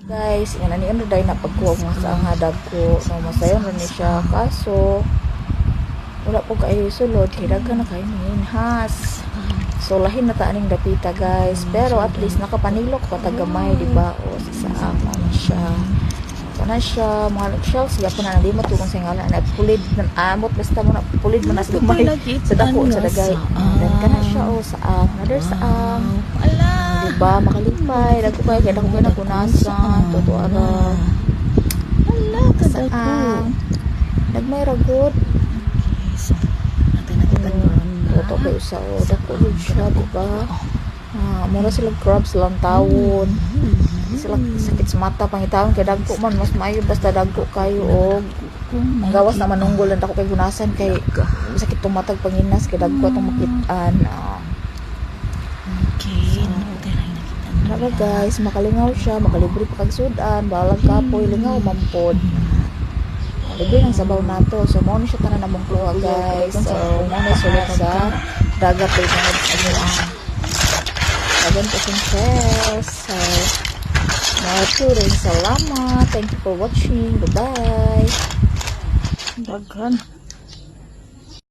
Guys, nga ni ano dahil napagkuha mo sa nga dagko. No, masayon rin siya. Kaso, wala po kayo sulod. Hirag ka na kayo has. So, lahin na taaning dapita guys. Pero at least nakapanilok pa tagamay, diba? O, sa ama na siya. Kana siya, mga shells, yapon na hindi mo tulong sa ngalan. Nagpulid, amot, basta mo na, pulid mo na sa gamay. Sa dako, sa dagay. Then, kana siya, o, saang. Another saang. Diba, makalimpay. Dagko kayo, kaya dako kayo napunasan. Totoo ara. Saang. Nagmay ragot. Totoo kayo sa, o, dako rin siya, diba? Mura silang crabs lang tawon. Sila sakit sa mata pangitawon kay dagko man mas maayo basta dagko kayo og ang gawas na manunggol lang ako kay gunasan kay sakit tong matag panginas kay dagko atong makitaan. Okay. Nara guys, makalingaw siya, makalibre pa kag sudan, balag kapoy lingaw mampod. Libre ng sabaw nato. So mo ni siya tanan namong kluha guys. So mo na sulit sa dagat ay ang Ayan po yung chest. So, maraming salamat. Thank you for watching. Bye-bye. Daghan.